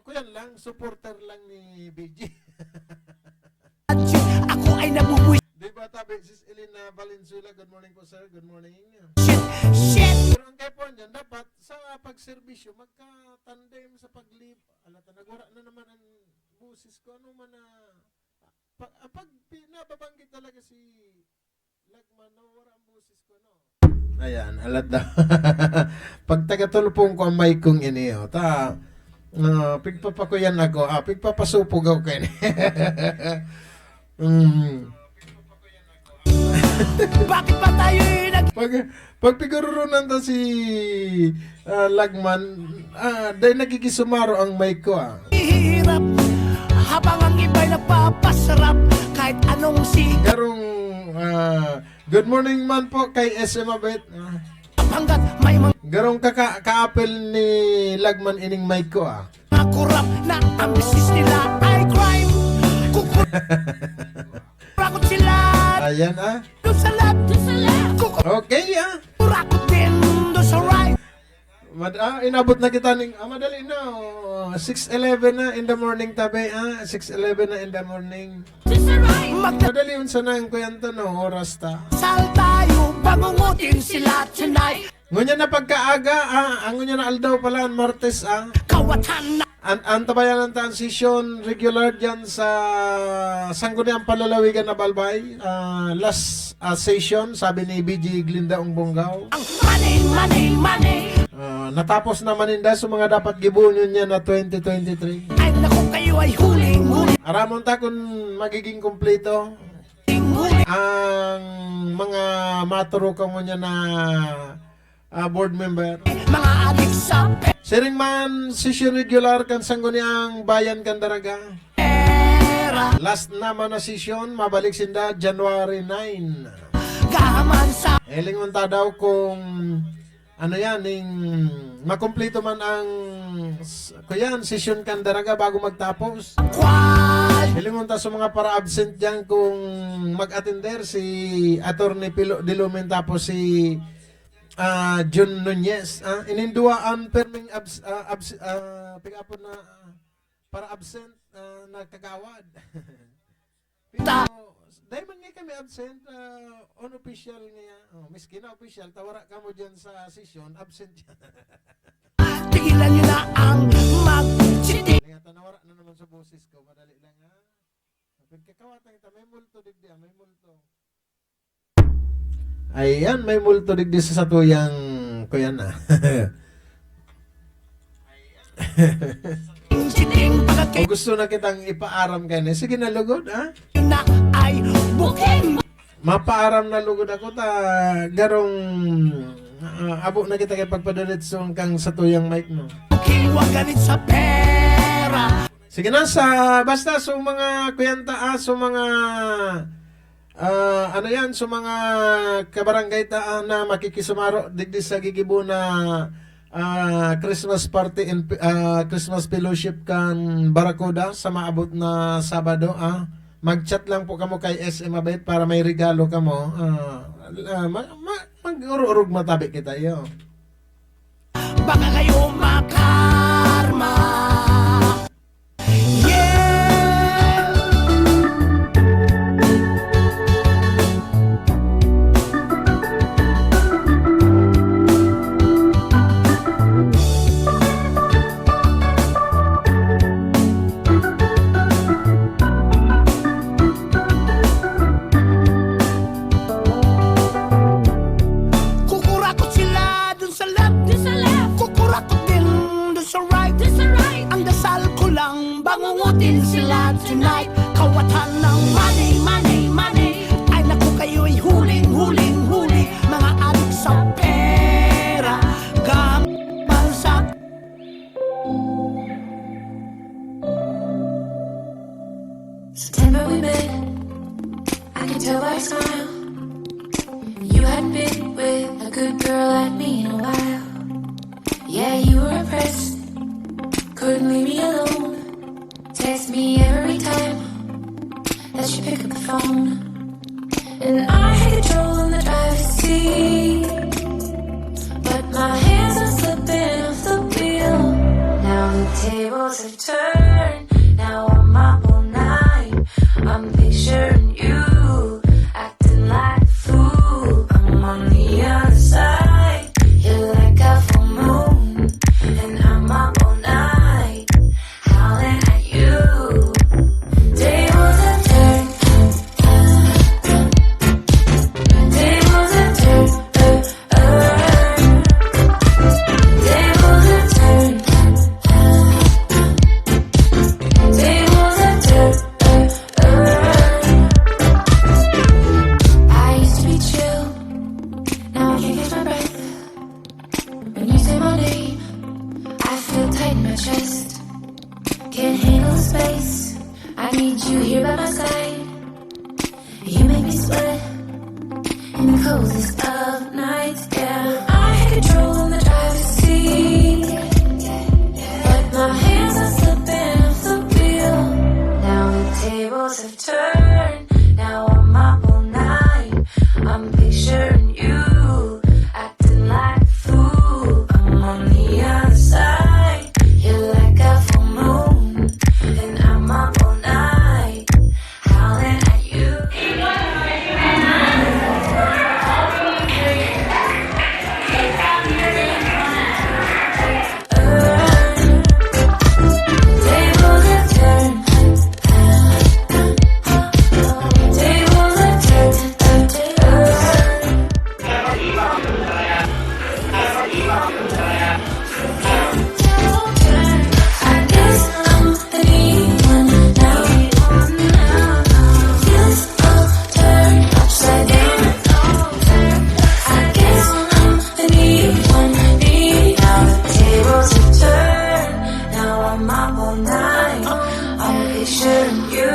kuyan lang, supporter lang ni BG. Ako ay nabubuhay. Diba tabi, Sis Elena Valenzuela, good morning po sir, good morning. Shit. Pero ang kaipuan dyan, dapat sa pagserbisyo, magka-tandem sa pag-live. Alata, nagwara na naman ang busis ko. Ano man na, pag nababanggit talaga si Lagman, nawara ang busis ko, no? Ayan, alat daw. Pag tagatulpong ko ang mic kong ini, pigpapakuyan ako, pigpapasupog ako kayo. Bakit pa tayo Pag pigururunan to si Lagman, dahil nagkikisumaro ang mic ko, hirap habang ang iba'y napapasarap kahit anong Garong, good morning man po kay SM Abet. hanggat may mga Garong ka-apel ni Lagman ining mic ko, kurap na ang business nila ay crime. Kukurakot sila Ayan, doon sa left. Okay, Kukurakot din doon sa right. Inabot na kita ng, madali na, 6:11 na in the morning tabi, 6:11 na in the morning. Madali yun sa nang kuyanto, no, oras ta. Sal tayo, bangungutin sila tonight. Ngunya na pagkaaga, ang ngunya na aldaw pala, ang Martes, Kawatan na ang tabayan ng transition regular dyan sa Sangguniang Palalawigan na Balbay. Last session, sabi ni BG Glenda Bungaw. ang money. Natapos naman ninda sa mga dapat gibunyon niya na 2023. Ay naku, kayo ay huling. Aramon ta kung magiging kumpleto ang mga maturo mo niya na board member. Mga adik sa Siring man, session regular kan Sangguniang Bayan kan Daraga. pera. Last naman na session, mabalik sinda January 9. Gahaman sa Eling unta daw kung ano yan, makumpleto man ang kuyan, session kan Daraga bago magtapos. kwal. Eling unta sa mga para absent dyan kung mag-attender si Attorney Pilo Dilumen tapos si John Nunez. Ininduaan perming pick-up na para absent na kagawad. Pero dahil man nga kami absent, unofficial nga, miski na official, tawara ka mo dyan sa session, absent yan. Tigilan nyo na ang mag-chiti. Kaya tanawara na naman sa boses ko, madali lang ha. Pagkakawatan kita, may multo digdi, may multo. Ayan, may multo digdi sa satuyang kuya na. Chiting O gusto na kitang ipaaram kayo na, sige na lugod, na ay booking. Mapaaram na lugod ako ta, garong abo na kita kay pagpadalit kang satuyang mic mo. Booking, wag ganit sa pera. Sige na, basta sa mga kuyanta, sa mga ano yan, sa mga kabarangay na makikisumaro digdi sa gigibo na Christmas party and Christmas fellowship kan Barakuda sa maabot na Sabado. Mag-chat lang po kamo kay SM Abet para may regalo kamo. Mag-ururog matabi kita yo. Baka kayo makarma. Kukurakot sila dun sa left, kukurakot din dun sa right. Ang dasal ko lang, bangungutin sila tonight. Kawatan ng money, money, money. Ay naku kayo'y huling, huling, huli. Mga adik sa pera, gamal sa September we met, I can tell by your smile. You hadn't been with a good girl like me in a while. Yeah, you were impressed, couldn't leave me alone. Text me every time that you pick up the phone. And I had control in the driver's seat, but my hands are slipping off the wheel. Now the tables have turned, now I'm up all night. I'm picturing you acting like a fool. I'm on the other side, you're like a full moon, and I'm up all night, howling at you. Tables have turned, tables have turned, tables have turned, tables have turned. I used to be chill, now I can't catch my breath. When you say my name, I feel tight in my chest. Can't handle the space, I need you here by my side. You make me sweat in the coldest of nights, yeah. I had control in the driver's seat, but my hands are slipping off the wheel. Now the tables have turned, now I'm up all night. I'm picturing you acting like a fool. I'm on the other side, you're like a full moon, and I'm up all night, howling at you. Tables have turned, tables have turned. I guess I'm the needy one now. Feels all turned upside down. I guess I'm the needy one, needy now. The tables have turned, now I'm up all night. I'm picturing you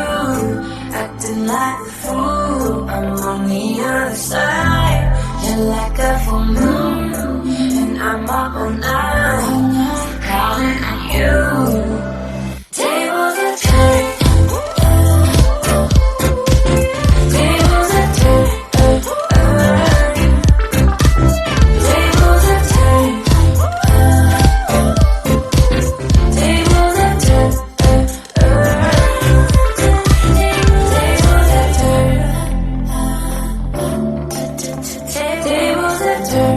acting like a fool. I'm on the other side, you're like a full moon, and I'm up all night, calling at you. Tables are turned, tables are turned, tables are turned, tables are turned, tables are turned, tables are turned.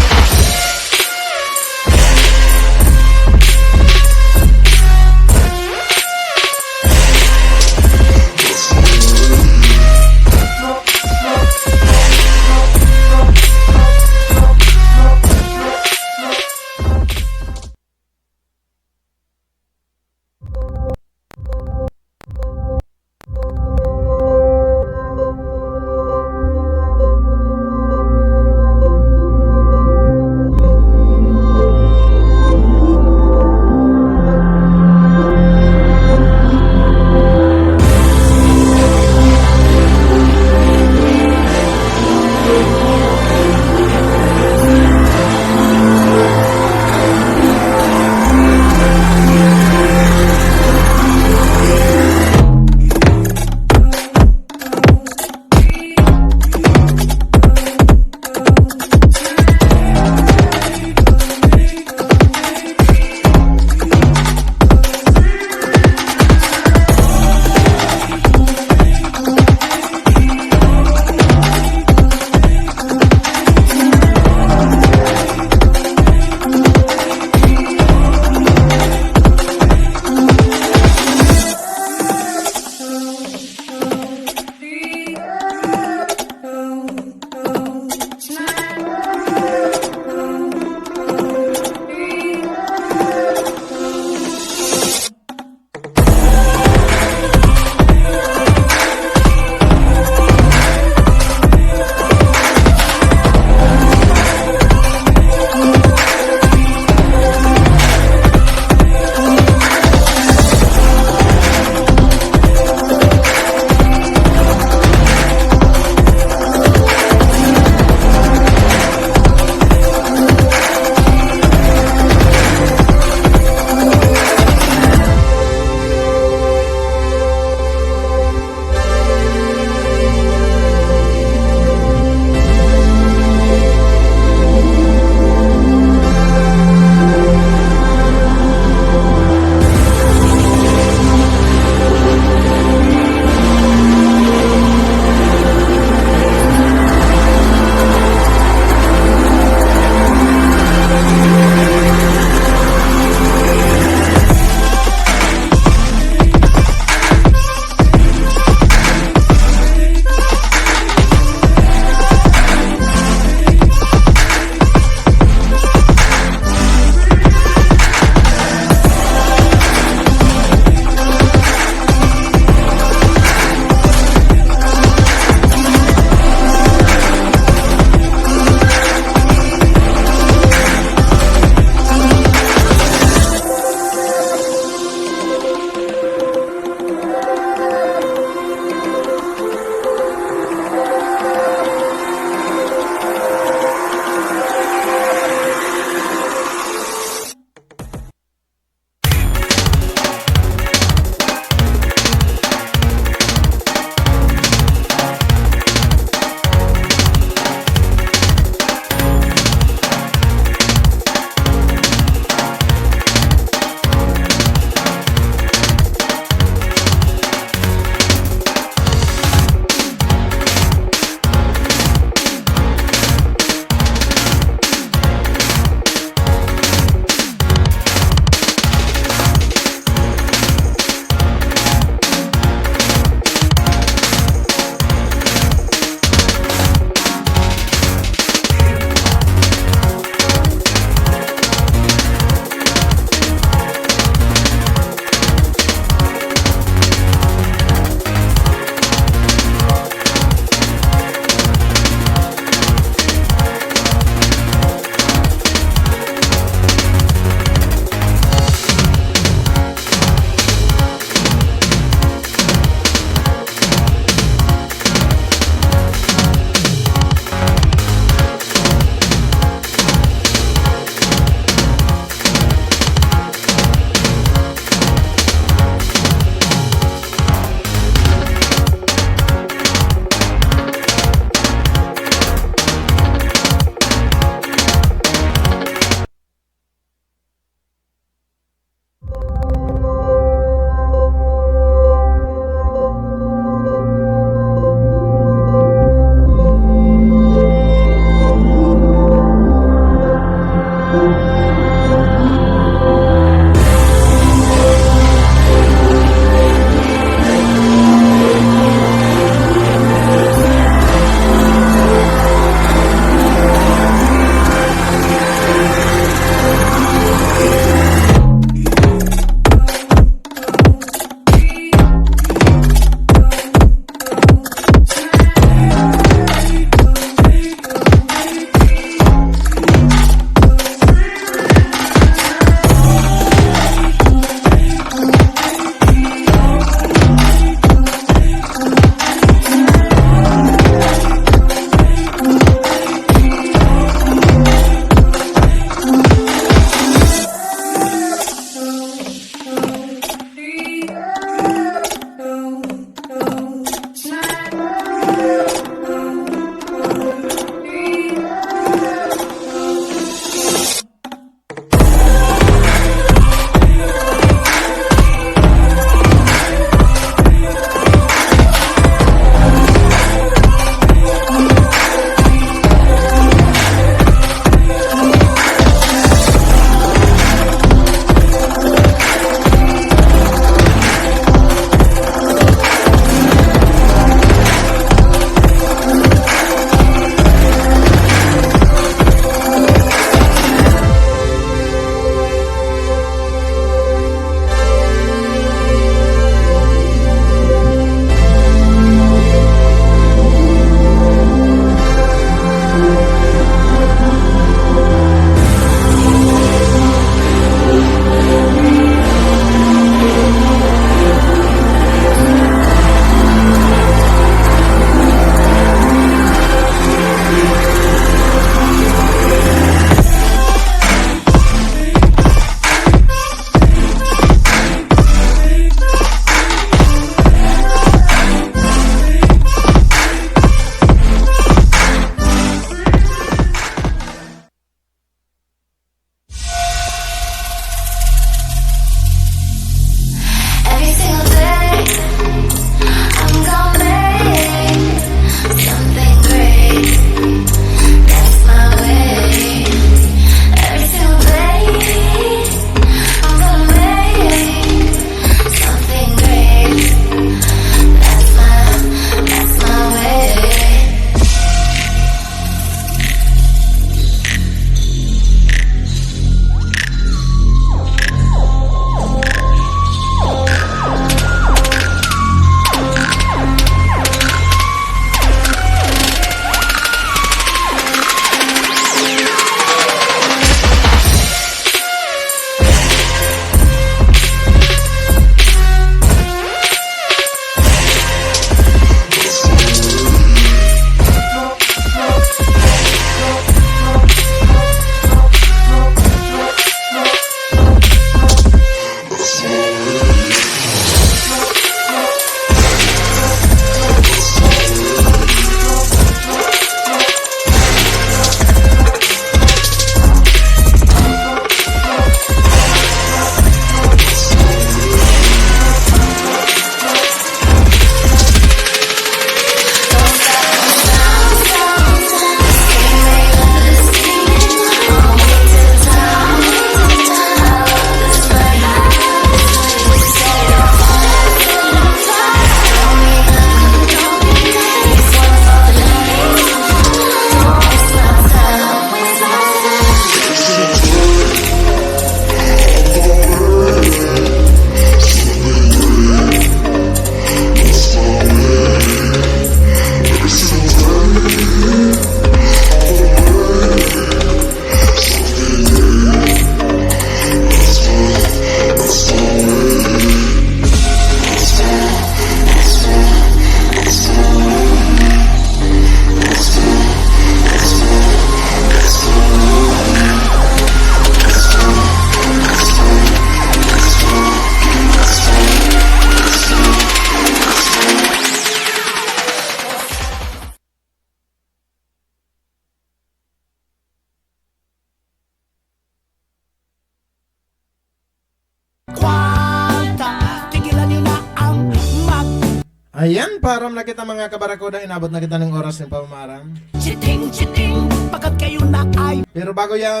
Ayan, param na kita mga kabarakoda, inabot na kita ng oras ng pamamarang. Chiting, chiting, pagkat kayo na ay Pero bago yan,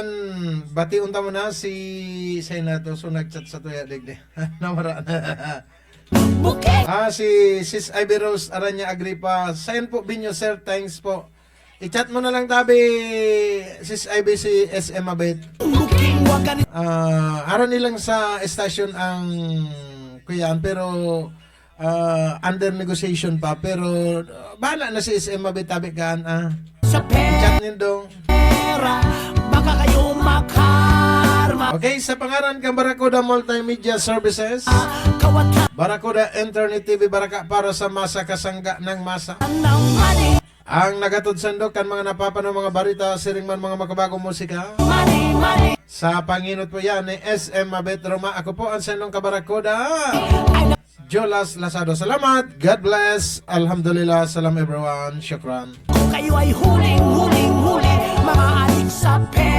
bati unta mo na si Senato, so nag-chat sa tuya, digde. Namara na. bukit. Si Sis Ivy Rose Aranya Agripa, send po binyo sir, thanks po. I-chat mo na lang tabi, Sis Ivy, si SM Abet. Buking wagan. Aron nilang sa estasyon ang kuyan, pero under negotiation pa, pero bahala na si SM Abet tabi kaan, Sa i-chat nindong. pera, baka kayo makarma. Okay, sa pangaran kang Barracuda Multimedia Services, Kawatan Barracuda Internet TV, baraka para sa masa kasangga ng masa. ng money, Ang nagatod sandok kan mga napapano mga barita, siring man mga makabagong musika. money, money. Sa panginot po yan ni SM Abet Roma. Ako po ang sandong kabarakuda, Jolas Lazado. Salamat, God bless, Alhamdulillah, salam everyone, syukran. Kung kayo ay huling, huling, huli, mga adik sa pera.